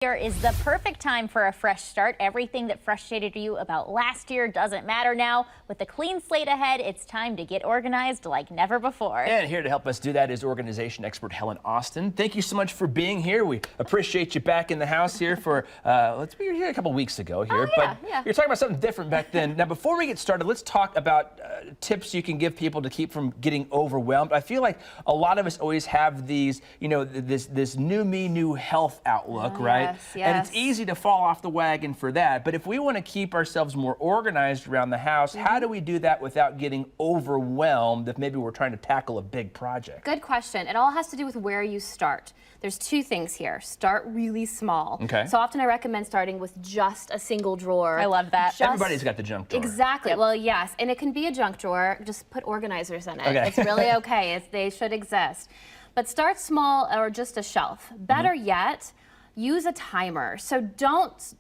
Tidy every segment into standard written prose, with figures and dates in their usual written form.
Year is the perfect time for a fresh start. Everything that frustrated you about last year doesn't matter now. With a clean slate ahead, it's time to get organized like never before. And here to help us do that is organization expert Helen Austen. Thank you so much for being here. We appreciate you back in the house here for, we were here a couple weeks ago here, but you're talking about something different back then. Now, before we get started, let's talk about tips you can give people to keep from getting overwhelmed. I feel like a lot of us always have these, this new me, new health outlook, right? Yes. And it's easy to fall off the wagon for that. But if we want to keep ourselves more organized around the house, how do we do that without getting overwhelmed if maybe we're trying to tackle a big project? Good question. It all has to do with where you start. There's two things here. Start really small. Okay. So often I recommend starting with just a single drawer. I love that. Everybody's got the junk drawer. Exactly. Yep. Well, yes. And it can be a junk drawer. Just put organizers in it. Okay. It's really okay. They should exist. But start small or just a shelf. Better yet, use a timer. So don't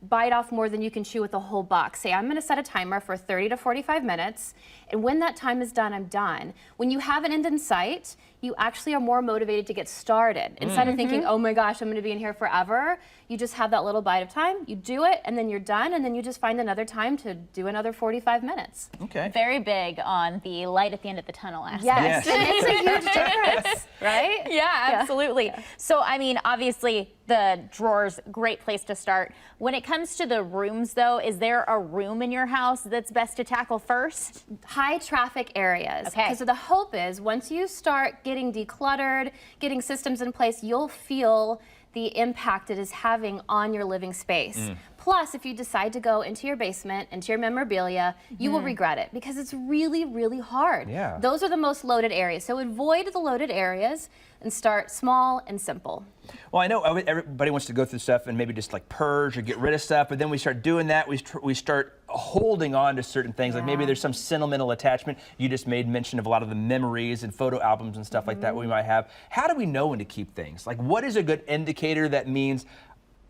bite off more than you can chew with a whole box. Say, I'm going to set a timer for 30 to 45 minutes, and when that time is done, I'm done. When you have an end in sight, you actually are more motivated to get started. Instead of thinking, oh my gosh, I'm going to be in here forever, you just have that little bite of time, you do it, and then you're done, and then you just find another time to do another 45 minutes. Okay. Very big on the light at the end of the tunnel aspect. Yes, it's a huge difference, right? Yeah, absolutely. Yeah. So, I mean, obviously, the drawer's a great place to start. When it comes to the rooms, though, is there a room in your house that's best to tackle first? High traffic areas. Okay. So the hope is once you start getting decluttered, getting systems in place, you'll feel the impact it is having on your living space. Plus, if you decide to go into your basement, into your memorabilia, you will regret it because it's really, really hard. Yeah. Those are the most loaded areas. So avoid the loaded areas and start small and simple. Well, I know everybody wants to go through stuff and maybe just like purge or get rid of stuff, but then we start doing that, we start holding on to certain things, like maybe there's some sentimental attachment. You just made mention of a lot of the memories and photo albums and stuff like that we might have. How do we know when to keep things? Like, what is a good indicator that means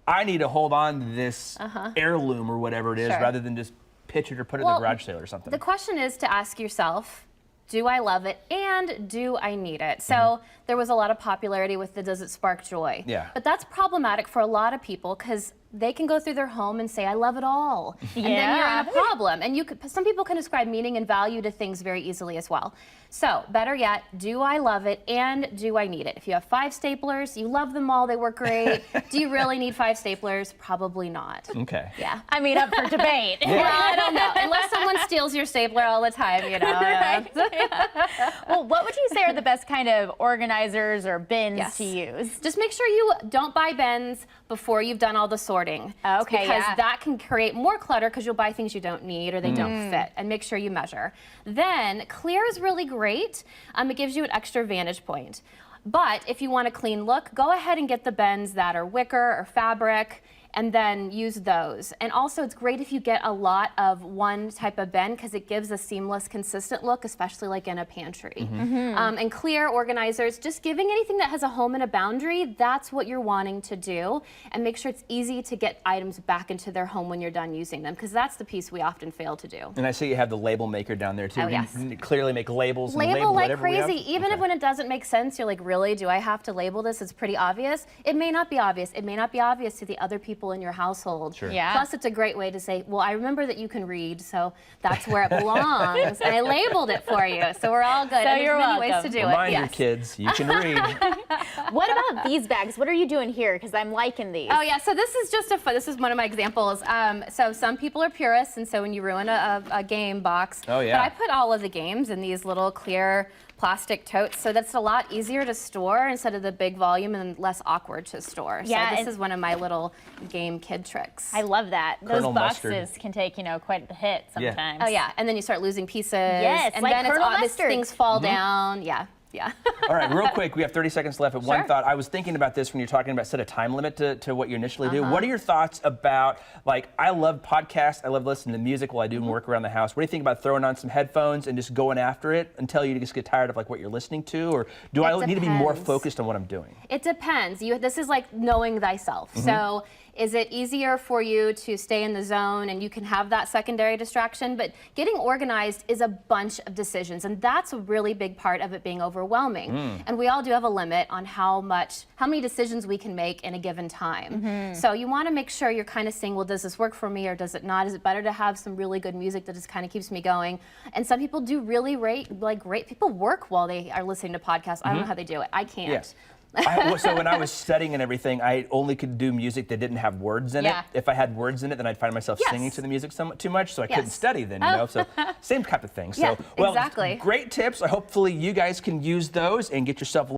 I need to hold on to this heirloom or whatever it is rather than just pitch it or put it in the garage sale or something? The question is to ask yourself, do I love it and do I need it? So there was a lot of popularity with the does it spark joy? Yeah. But that's problematic for a lot of people because they can go through their home and say, I love it all. And then you're in a problem. And some people can ascribe meaning and value to things very easily as well. So better yet, do I love it and do I need it? If you have 5 staplers, you love them all, they work great. Do you really need 5 staplers? Probably not. Okay. Yeah. I mean, up for debate. Well, I don't know. Unless someone steals your stapler all the time, you know. Right. Well, what would you say are the best kind of organizers or bins to use? Just make sure you don't buy bins before you've done all the sorting. Okay, because that can create more clutter because you'll buy things you don't need or they don't fit. And make sure you measure. Then clear is really great. It gives you an extra vantage point. But if you want a clean look, go ahead and get the bins that are wicker or fabric and then use those. And also it's great if you get a lot of one type of bin because it gives a seamless, consistent look, especially like in a pantry. And clear organizers, just giving anything that has a home and a boundary, that's what you're wanting to do. And make sure it's easy to get items back into their home when you're done using them because that's the piece we often fail to do. And I see you have the label maker down there too. Oh, yes. You clearly make labels and Label like whatever we have? crazy. Even if when it doesn't make sense, you're like, really, do I have to label this? It's pretty obvious. It may not be obvious. It may not be obvious to the other people in your household. Sure. Yeah. Plus, it's a great way to say, well, I remember that you can read, so that's where it belongs. And I labeled it for you, so we're all good. So and you're there's many welcome. ways to do Remind it. your kids, you can read. What about these bags? What are you doing here? Because I'm liking these. Oh yeah, so this is just this is one of my examples. So some people are purists, and so when you ruin a game box, oh yeah, but I put all of the games in these little clear plastic totes, so that's a lot easier to store instead of the big volume and less awkward to store. Yeah, so this is one of my little game kid tricks. I love that. Colonel Those boxes Mustard. can take, quite a hit sometimes. Oh yeah, and then you start losing pieces. Yes, and like then Colonel it's obvious Mustard. things fall down. Yeah. Yeah. All right, real quick, we have 30 seconds left. But one thought, I was thinking about this when you're talking about set a time limit to what you initially do. What are your thoughts about, like, I love podcasts, I love listening to music while I do work around the house. What do you think about throwing on some headphones and just going after it until you just get tired of like what you're listening to? Or do I need to be more focused on what I'm doing? It depends. This is like knowing thyself. So Is it easier for you to stay in the zone and you can have that secondary distraction? But getting organized is a bunch of decisions, and that's a really big part of it being overwhelming. And we all do have a limit on how many decisions we can make in a given time. So you want to make sure you're kind of saying, well, does this work for me or does it not? Is it better to have some really good music that just kind of keeps me going? And some people do really great people work while they are listening to podcasts. I don't know how they do it. I can't. Yes. So when I was studying and everything, I only could do music that didn't have words in it. If I had words in it, then I'd find myself singing to the music somewhat too much, so I couldn't study then, you know. So same type of thing. So, well, exactly. Great tips. Hopefully you guys can use those and get yourself